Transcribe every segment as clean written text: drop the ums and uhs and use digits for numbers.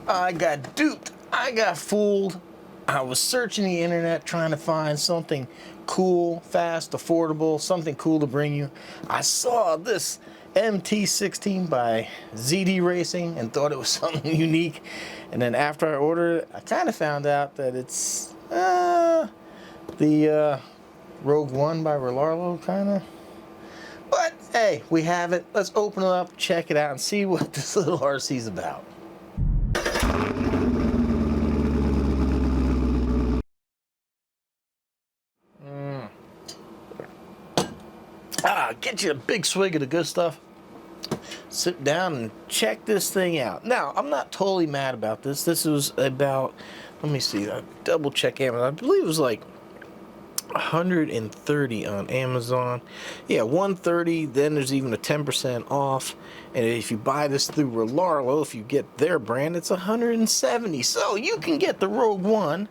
I got duped. I got fooled. I was searching the internet trying to find something cool, fast, affordable, something cool to bring you. I saw this MT16 by ZD Racing and thought it was something unique. And then after I ordered it, I kind of found out that it's the Rogue One by Relarlo, kind of. But hey, we have it. Let's open it up, check it out, and see what this little RC is about. Get you a big swig of the good stuff. Sit down and check this thing out. Now, I'm not totally mad about this. This was about, let me see, I double check Amazon. I believe it was like 130 on Amazon. Yeah, 130. Then there's even a 10% off. And if you buy this through Relarlo, if you get their brand, it's 170. So you can get the Rogue One,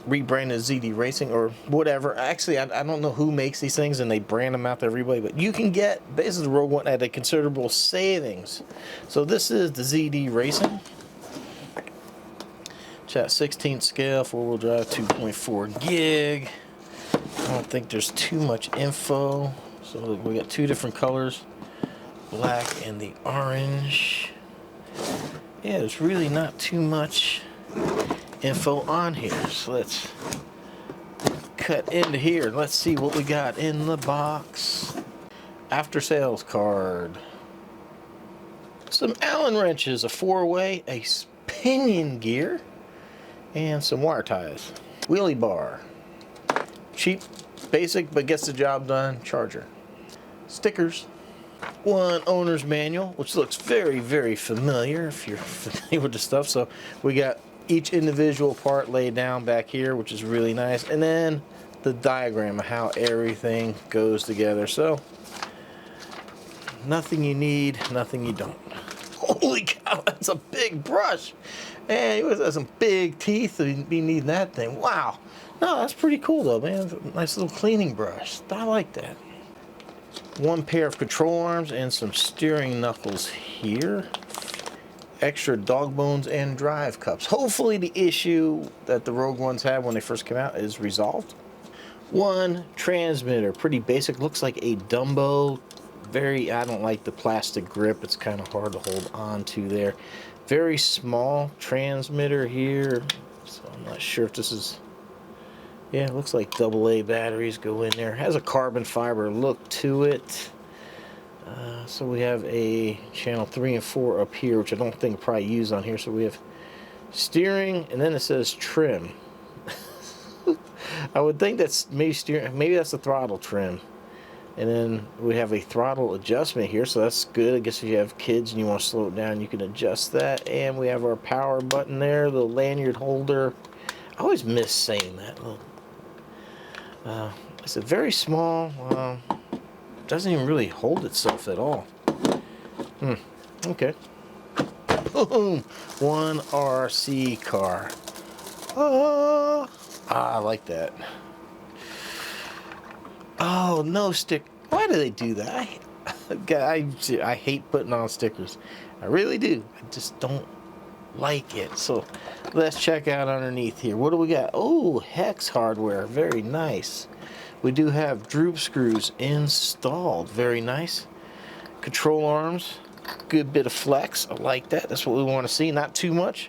rebranded ZD Racing or whatever. Actually, I don't know who makes these things and they brand them out to everybody, but you can get basically the Rogue One at a considerable savings. So this is the ZD Racing. Chat 16th scale, 4-wheel drive, 2.4 gig. I don't think there's too much info. So we got two different colors, black and the orange. Yeah, there's really not too much info on here. So let's cut into here. Let's see what we got in the box. After sales card. Some Allen wrenches, a 4-way, a pinion gear, and some wire ties. Wheelie bar. Cheap, basic, but gets the job done charger. Stickers. One owner's manual, which looks very, very familiar if you're familiar with the stuff. So we got each individual part laid down back here, which is really nice. And then the diagram of how everything goes together. So nothing you need, nothing you don't. Holy cow, that's a big brush. Man, he has some big teeth to be needing that thing. Wow. No, that's pretty cool though, man. Nice little cleaning brush. I like that. One pair of control arms and some steering knuckles here. Extra dog bones and drive cups. Hopefully the issue that the Rogue Ones had when they first came out is resolved. One transmitter, pretty basic, looks like a Dumbo. I don't like the plastic grip, it's kind of hard to hold on to there. Very small transmitter here, so I'm not sure if this is, yeah, it looks like AA batteries go in there. Has a carbon fiber look to it. So we have a channel 3 and 4 up here, which I don't think I'll probably use on here. So we have steering, and then it says trim. I would think that's maybe steering, maybe that's the throttle trim. And then we have a throttle adjustment here, so that's good. I guess if you have kids and you want to slow it down, you can adjust that. And we have our power button there, the lanyard holder. I always miss saying that. It's a very small. Doesn't even really hold itself at all. Okay. One RC car. I like that. Oh, no stick. Why do they do that? I hate putting on stickers. I really do. I just don't like it. So let's check out underneath here. What do we got? Oh, hex hardware. Very nice. We do have droop screws installed. Very nice. Control arms. Good bit of flex. I like that. That's what we want to see. Not too much,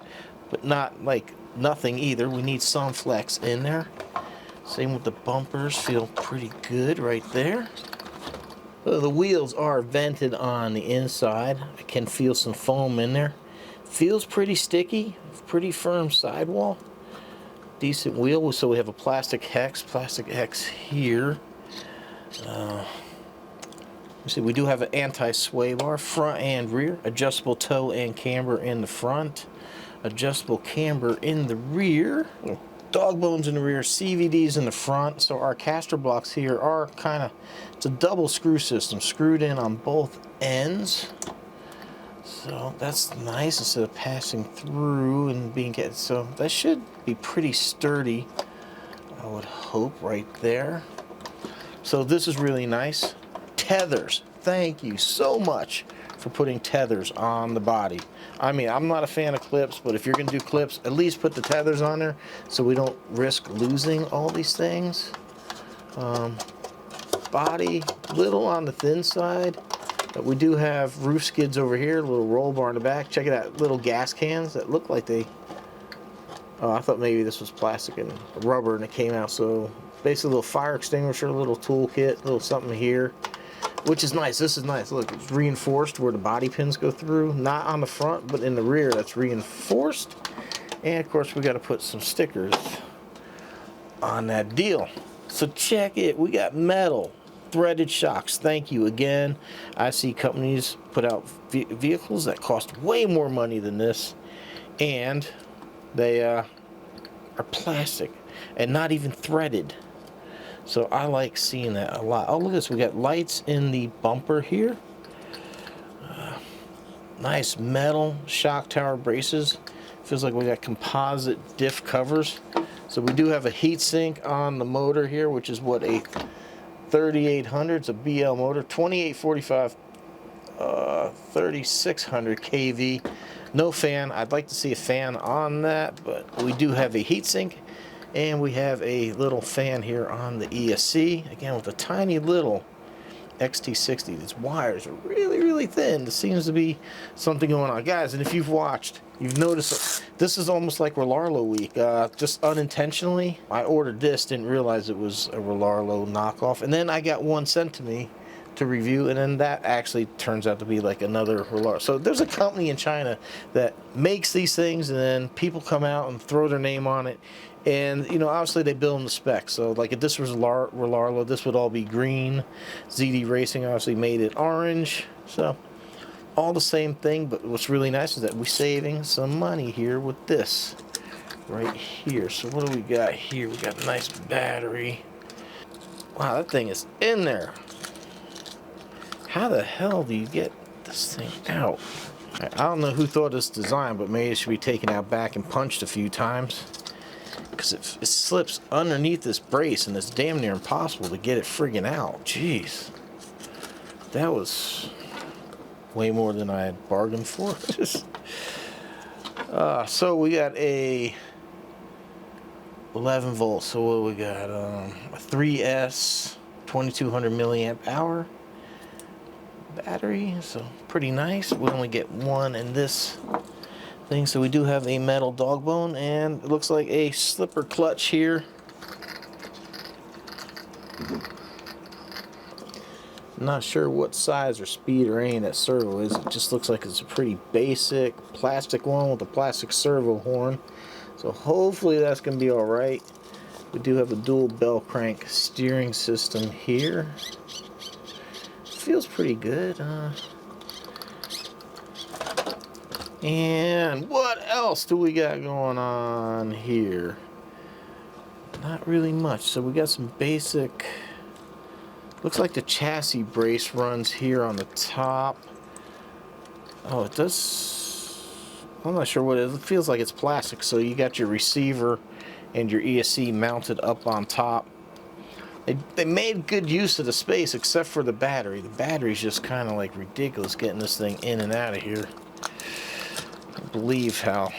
but not like nothing either. We need some flex in there. Same with the bumpers. Feel pretty good right there. So the wheels are vented on the inside. I can feel some foam in there. Feels pretty sticky. Pretty firm sidewall. Decent wheel. So we have a plastic hex here. Let's see, we do have an anti-sway bar, front and rear. Adjustable toe and camber in the front. Adjustable camber in the rear. Dog bones in the rear, CVDs in the front. So our caster blocks here are kind of, it's a double screw system, screwed in on both ends. So that's nice instead of passing through and being get. So that should be pretty sturdy, I would hope, right there. So this is really nice. Tethers, thank you so much for putting tethers on the body. I mean, I'm not a fan of clips, but if you're going to do clips, at least put the tethers on there so we don't risk losing all these things. Body, little on the thin side. But we do have roof skids over here, a little roll bar in the back. Check it out, little gas cans that look like they... Oh, I thought maybe this was plastic and rubber and it came out. So basically a little fire extinguisher, a little toolkit, a little something here, which is nice. This is nice. Look, it's reinforced where the body pins go through. Not on the front, but in the rear that's reinforced. And of course we got to put some stickers on that deal. So check it. We got metal threaded shocks. Thank you again. I see companies put out vehicles that cost way more money than this, and they are plastic and not even threaded. So I like seeing that a lot. Oh, look at this. We got lights in the bumper here. Nice metal shock tower braces. Feels like we got composite diff covers. So we do have a heat sink on the motor here, which is what, a 3800. It's a BL motor, 2845, 3600 kV. No fan. I'd like to see a fan on that, but we do have a heatsink, and we have a little fan here on the ESC, again with a tiny little XT60. These wires are really, really thin. There seems to be something going on, guys. And if you've watched, you've noticed this is almost like Rollarlo week. Just unintentionally, I ordered this, didn't realize it was a Rollarlo knockoff, and then I got one sent to me to review, and then that actually turns out to be like another Rollarlo. So there's a company in China that makes these things, and then people come out and throw their name on it, and you know, obviously they build them the specs. So like if this was Rollarlo, this would all be green. ZD Racing obviously made it orange. So all the same thing, but what's really nice is that we're saving some money here with this right here. So what do we got here? We got a nice battery. Wow, that thing is in there. How the hell do you get this thing out? I don't know who thought this design, but maybe it should be taken out back and punched a few times, because it slips underneath this brace and it's damn near impossible to get it friggin' out. Jeez. That was way more than I had bargained for. So we got a 11 volts. So what we got? A 3S 2200 milliamp hour battery. So pretty nice. We only get one in this thing. So we do have a metal dog bone, and it looks like a slipper clutch here. Not sure what size or speed or any that servo is. It just looks like it's a pretty basic plastic one with a plastic servo horn. So hopefully that's going to be alright. We do have a dual bell crank steering system here. Feels pretty good. And what else do we got going on here? Not really much. So we got some basic... Looks like the chassis brace runs here on the top. Oh, it does... I'm not sure what it is. It feels like it's plastic. So you got your receiver and your ESC mounted up on top. They made good use of the space except for the battery. The battery's just kind of like ridiculous getting this thing in and out of here. I can't believe how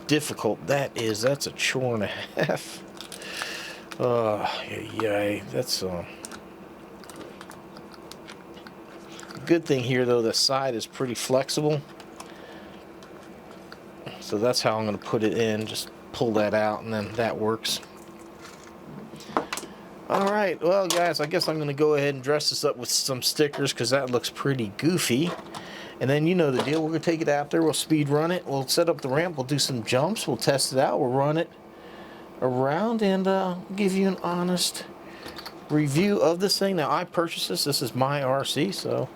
difficult that is. That's a chore and a half. Yeah, that's good thing here though, the side is pretty flexible. So that's how I'm going to put it in. Just pull that out and then that works. Alright, well guys, I guess I'm going to go ahead and dress this up with some stickers because that looks pretty goofy. And then you know the deal, we're going to take it out there, we'll speed run it, we'll set up the ramp, we'll do some jumps, we'll test it out, we'll run it around, and give you an honest review of this thing. Now I purchased this is my RC, so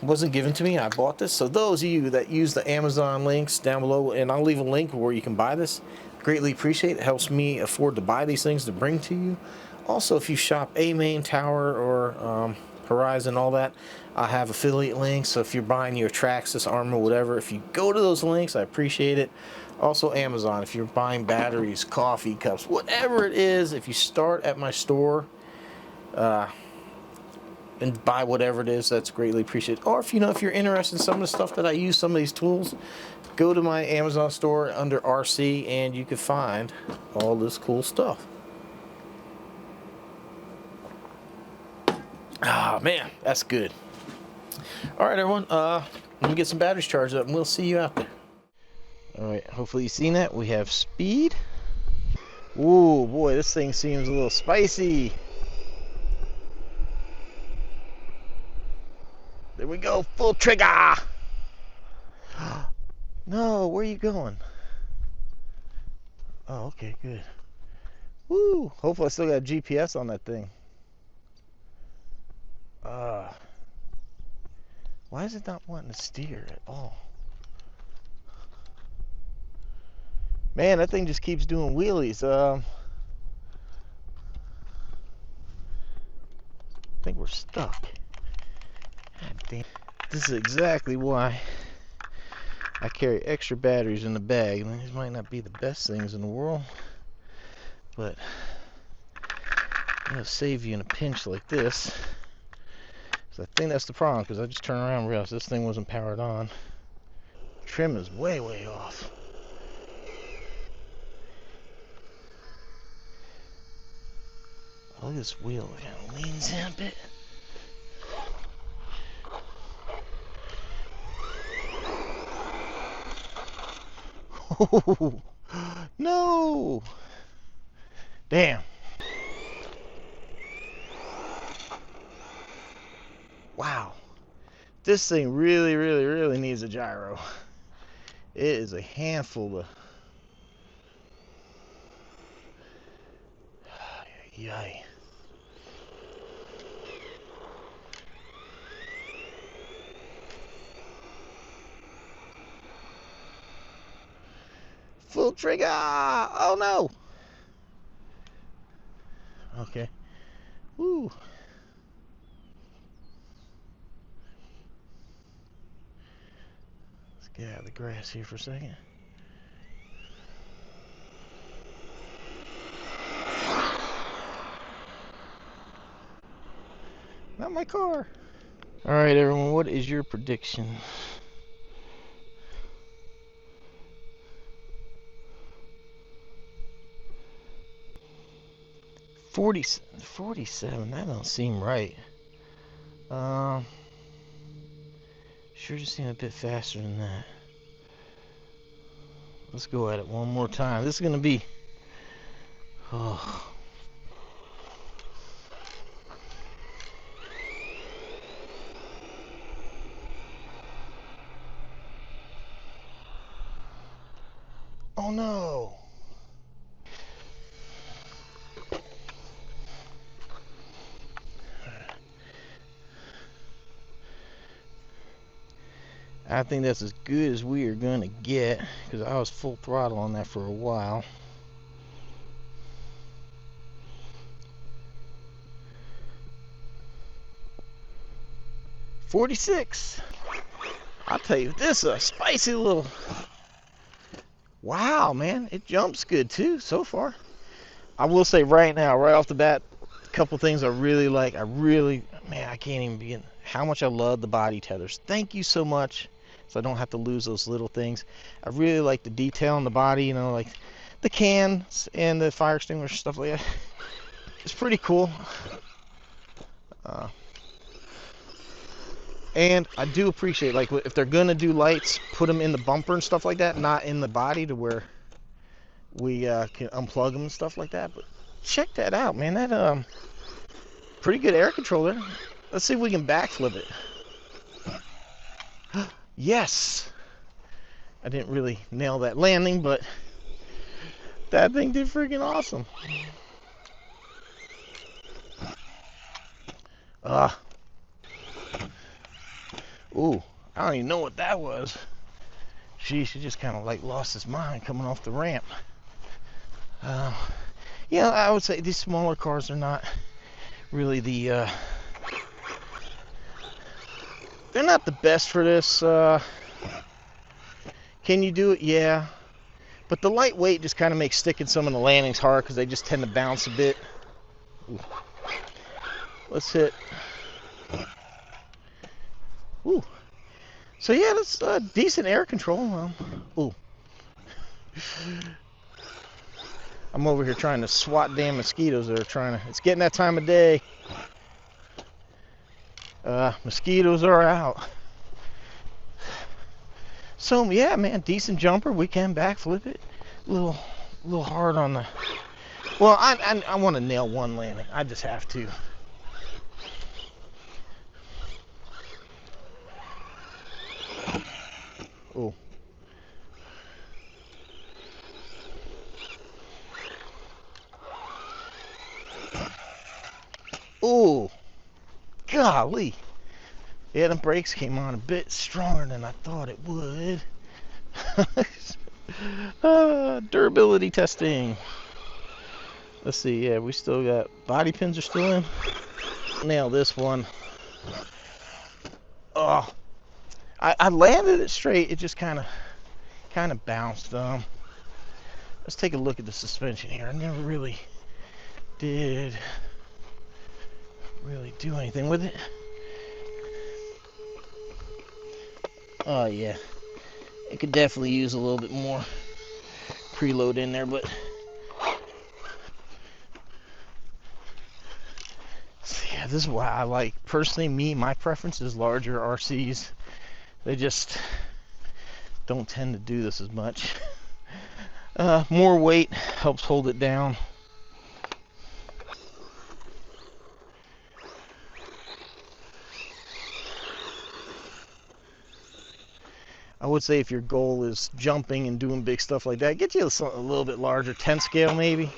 wasn't given to me, I bought this. So those of you that use the Amazon links down below, and I'll leave a link where you can buy this, greatly appreciate it. It helps me afford to buy these things to bring to you. Also, if you shop A-Main, Tower, or Horizon, all that, I have affiliate links. So if you're buying your Traxxas, Armor, whatever, if you go to those links, I appreciate it. Also Amazon, if you're buying batteries, coffee cups, whatever it is, if you start at my store, and buy whatever it is, that's greatly appreciated. Or if if you're interested in some of the stuff that I use, some of these tools, go to my Amazon store under RC and you can find all this cool stuff. Ah, man, that's good. All right, everyone, let me get some batteries charged up and we'll see you out there. All right, hopefully you've seen that. We have speed. Ooh, boy, this thing seems a little spicy. There we go, full trigger. No, where are you going? Oh, okay, good. Woo, hopefully I still got GPS on that thing. Why is it not wanting to steer at all? Man, that thing just keeps doing wheelies. I think we're stuck. God damn. This is exactly why I carry extra batteries in the bag. I mean, these might not be the best things in the world, but it'll save you in a pinch like this. So I think that's the problem, because I just turned around and realized this thing wasn't powered on. Trim is way, way off. Oh, look at this wheel. It kind of leans in a bit. Oh, no! Damn. Wow. This thing really, really, really needs a gyro. It is a handful to... Yay. Full trigger! Oh no! Okay. Woo. Let's get out of the grass here for a second. Not my car. All right, everyone, what is your prediction? $47, that don't seem right. Sure just seemed a bit faster than that. Let's go at it one more time. This is gonna be... Oh. Oh no! I think that's as good as we are gonna get, because I was full throttle on that for a while. $46. I'll tell you, this is a spicy little... Wow, man, it jumps good too so far. I will say right now, right off the bat, a couple things I really like. Man, I can't even begin how much I love the body tethers. Thank you so much, so I don't have to lose those little things. I really like the detail on the body, you know, like the cans and the fire extinguisher stuff like that. It's pretty cool. And I do appreciate, like, if they're gonna do lights, put them in the bumper and stuff like that, not in the body, to where we can unplug them and stuff like that. But check that out, man. That pretty good air controller. Let's see if we can backflip it. Yes. I didn't really nail that landing, but that thing did freaking awesome. Ooh, I don't even know what that was. She just kind of like lost his mind coming off the ramp. Yeah, I would say these smaller cars are not really the they're not the best for this. Can you do it? Yeah, but the lightweight just kind of makes sticking some of the landings hard, because they just tend to bounce a bit. Ooh. Let's hit Ooh. So yeah, that's decent air control. Ooh. I'm over here trying to swat damn mosquitoes that are trying to. It's getting that time of day. Mosquitoes are out. So yeah, man, decent jumper. We can backflip it. A little hard on the. Well, I want to nail one landing. I just have to. Oh. Oh. Golly. Yeah, the brakes came on a bit stronger than I thought it would. Durability testing. Let's see. Yeah, we still got body pins are still in. Nail this one. Oh, I landed it straight. It just kind of bounced. Let's take a look at the suspension here. I never really did do anything with it. Oh yeah, it could definitely use a little bit more preload in there, but yeah, this is why I like, personally, my preference is larger RCs. They just don't tend to do this as much. More weight helps hold it down. I would say if your goal is jumping and doing big stuff like that, get you a little bit larger, 10 scale maybe.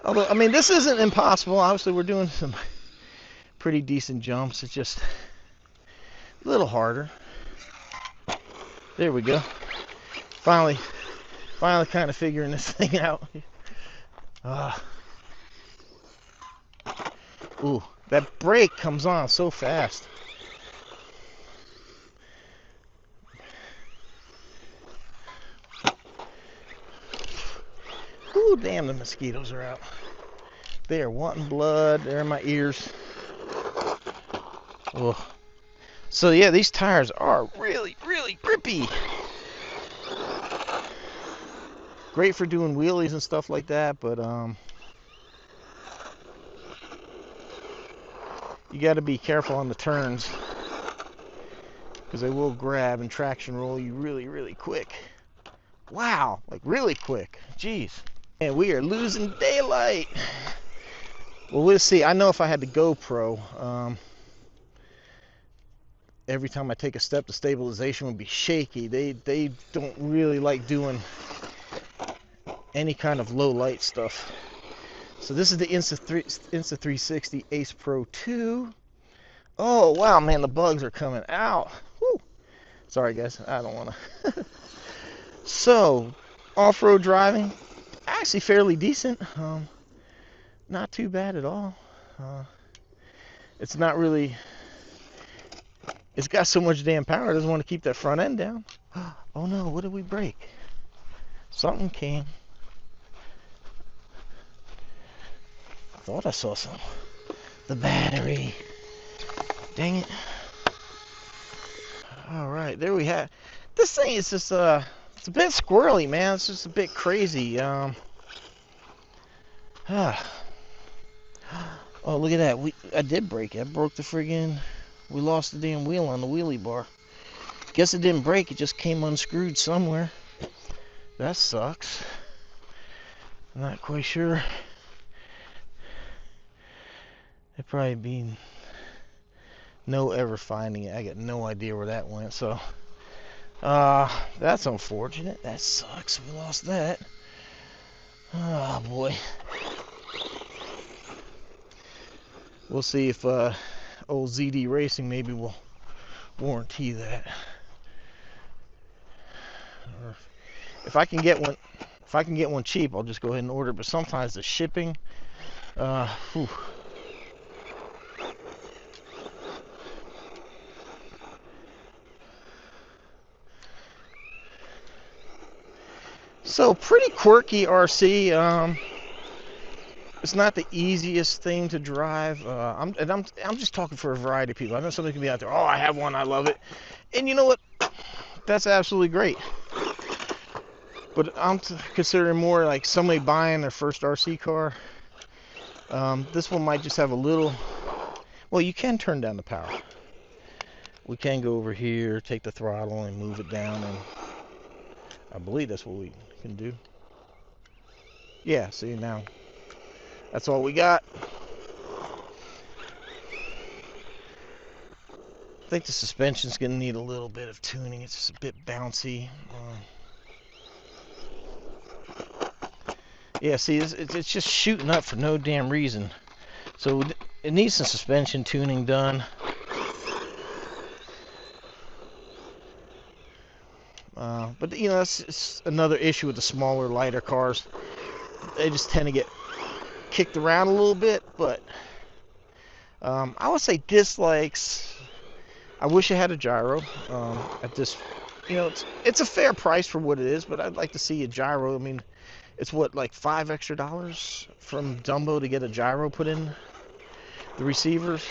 Although, I mean, this isn't impossible. Obviously, we're doing some pretty decent jumps. It's just a little harder. There we go. Finally kind of figuring this thing out. Ooh, that brake comes on so fast. Ooh, damn, the mosquitoes are out. They are wanting blood. They're in my ears. Oh. So yeah, these tires are really grippy. Great for doing wheelies and stuff like that, but you got to be careful on the turns because they will grab and traction roll you really quick. Wow, like really quick. Jeez. And we are losing daylight. Well, we'll see. I know if I had the GoPro, every time I take a step, the stabilization would be shaky. They don't really like doing any kind of low light stuff. So this is the Insta360 Ace Pro 2. Oh wow, man, the bugs are coming out. Whew. Sorry guys, I don't want to. So off-road driving, actually fairly decent. Not too bad at all. It's not really. It's got so much damn power. It doesn't want to keep that front end down. Oh no, what did we break? Something came. I thought I saw some. The battery. Dang it. Alright, there we have. This thing is just, it's a bit squirrely, man. It's just a bit crazy. Oh, look at that. I did break it. I broke the friggin'. We lost the damn wheel on the wheelie bar. Guess it didn't break. It just came unscrewed somewhere. That sucks. I'm not quite sure. It'd probably be no ever finding it. I got no idea where that went. So, that's unfortunate. That sucks. We lost that. Oh boy. We'll see if old ZD Racing maybe will warranty that. Or if I can get one cheap, I'll just go ahead and order it. But sometimes the shipping, whew. So pretty quirky RC. It's not the easiest thing to drive. I'm just talking for a variety of people. I know somebody can be out there, oh, I have one, I love it. And you know what? That's absolutely great. But I'm considering more like somebody buying their first RC car. This one might just have a little, well, you can turn down the power. We can go over here, take the throttle and move it down, and I believe that's what we can do. Yeah, see, now that's all we got. I think the suspension's gonna need a little bit of tuning. It's just a bit bouncy. Yeah, see, it's just shooting up for no damn reason. So it needs some suspension tuning done. But you know, it's another issue with the smaller, lighter cars. They just tend to get kicked around a little bit. But I would say dislikes. I wish it had a gyro. At this, you know, it's a fair price for what it is. But I'd like to see a gyro. I mean, it's what, like $5 extra from Dumbo to get a gyro put in the receivers.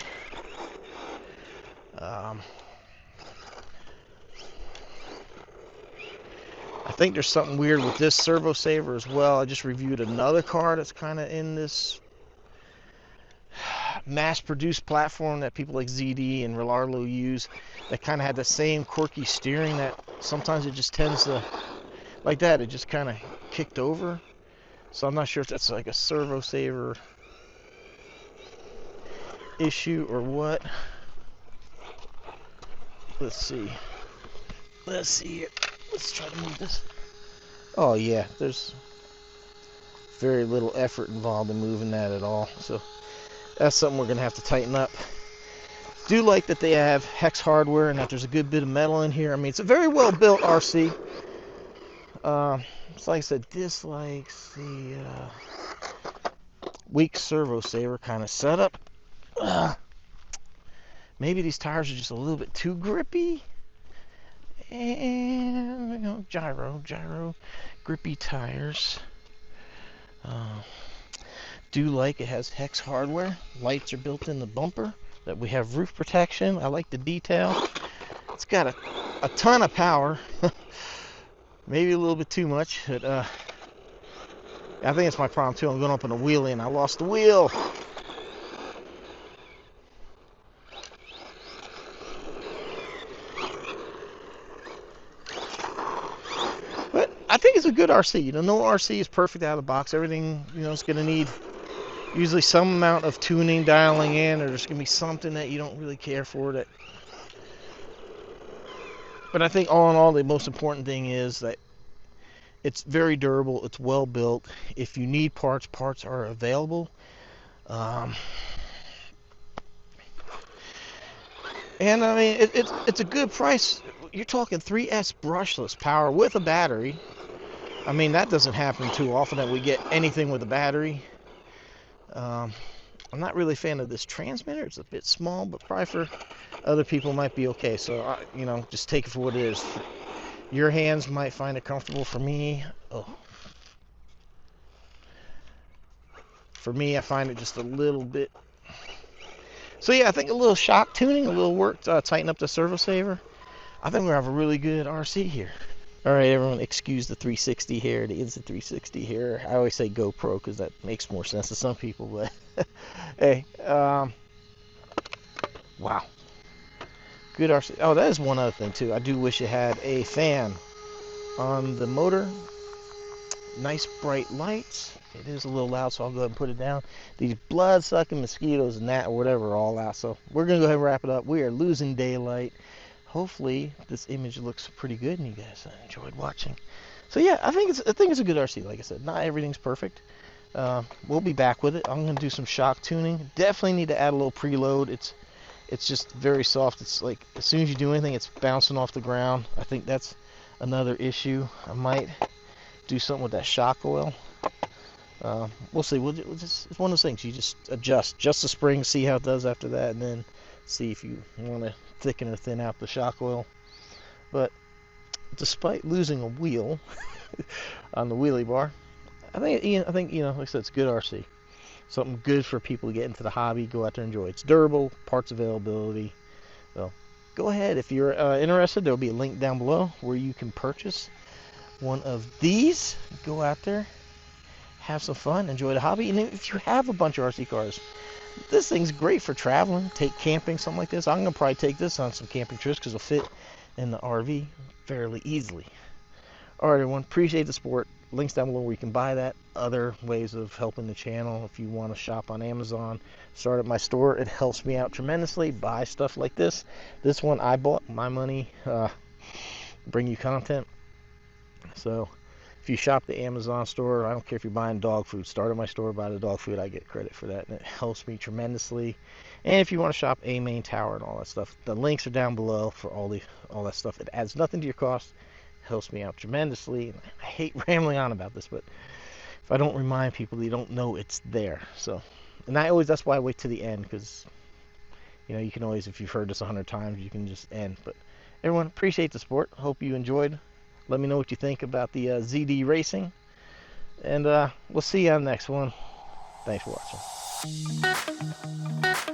I think there's something weird with this servo saver as well. I just reviewed another car that's kind of in this mass-produced platform that people like ZD and Relarlo use, that kind of had the same quirky steering that sometimes it just tends to, like that, it just kind of kicked over. So I'm not sure if that's like a servo saver issue or what. Let's see. Let's see it. Let's try to move this. Oh yeah, there's very little effort involved in moving that at all. So that's something we're gonna have to tighten up. Do like that they have hex hardware and that there's a good bit of metal in here. I mean, it's a very well built RC. It's like I said, dislikes the weak servo saver kind of setup. Maybe these tires are just a little bit too grippy. And, you know, gyro, grippy tires. Do like it has hex hardware. Lights are built in the bumper. That we have roof protection. I like the detail. It's got a ton of power. Maybe a little bit too much. But, I think it's my problem too. I'm going up in a wheelie and I lost the wheel. But I think it's a good RC. You know, no RC is perfect out of the box. Everything, you know, it's going to need usually some amount of tuning, dialing in, or there's going to be something that you don't really care for. But I think all in all, the most important thing is that it's very durable. It's well built. If you need parts, parts are available. And I mean, it's a good price. You're talking 3S brushless power with a battery. I mean, that doesn't happen too often that we get anything with a battery. I'm not really a fan of this transmitter. It's a bit small, but probably for other people might be okay. So, you know, just take it for what it is. Your hands might find it comfortable. For me, I find it just a little bit. So yeah, I think a little shock tuning, a little work to tighten up the servo saver. I think we're gonna have a really good RC here. All right, everyone, excuse the 360 hair. It is the 360 hair. I always say GoPro because that makes more sense to some people. But hey, wow, good RC. Oh, that is one other thing too. I do wish it had a fan on the motor. Nice bright lights. It is a little loud, so I'll go ahead and put it down. These blood-sucking mosquitoes and that or whatever are all out. So we're gonna go ahead and wrap it up. We are losing daylight. Hopefully this image looks pretty good and you guys enjoyed watching. So yeah, I think it's a good RC. Like I said, not everything's perfect. We'll be back with it. I'm gonna do some shock tuning. Definitely need to add a little preload. It's just very soft. It's like as soon as you do anything, it's bouncing off the ground. I think that's another issue. I might do something with that shock oil. We'll see. It's one of those things. You just adjust the spring, see how it does after that, and then see if you want to thicken or thin out the shock oil. But despite losing a wheel on the wheelie bar, I think you know, like I said, it's good RC. something good for people to get into the hobby. Go out there and enjoy. It's durable, parts availability. So go ahead. If you're interested, there will be a link down below where you can purchase one of these. Go out there, have some fun, enjoy the hobby. And if you have a bunch of RC cars, this thing's great for traveling, take camping, something like this. I'm going to probably take this on some camping trips because it'll fit in the RV fairly easily. All right, everyone, appreciate the support. Links down below where you can buy that. Other ways of helping the channel. If you want to shop on Amazon, start at my store. It helps me out tremendously. Buy stuff like this. This one I bought, my money, bring you content. So if you shop the Amazon store, I don't care if you're buying dog food, start at my store, buy the dog food. I get credit for that, and it helps me tremendously. And if you want to shop A Main Tower and all that stuff, the links are down below for all that stuff. It adds nothing to your cost, helps me out tremendously. And I hate rambling on about this, but if I don't remind people, they don't know it's there. So, and that's why I wait to the end, because you can always, if you've heard this 100 times, you can just end. But everyone, appreciate the support. Hope you enjoyed. Let me know what you think about the ZD racing, and we'll see you on the next one. Thanks for watching.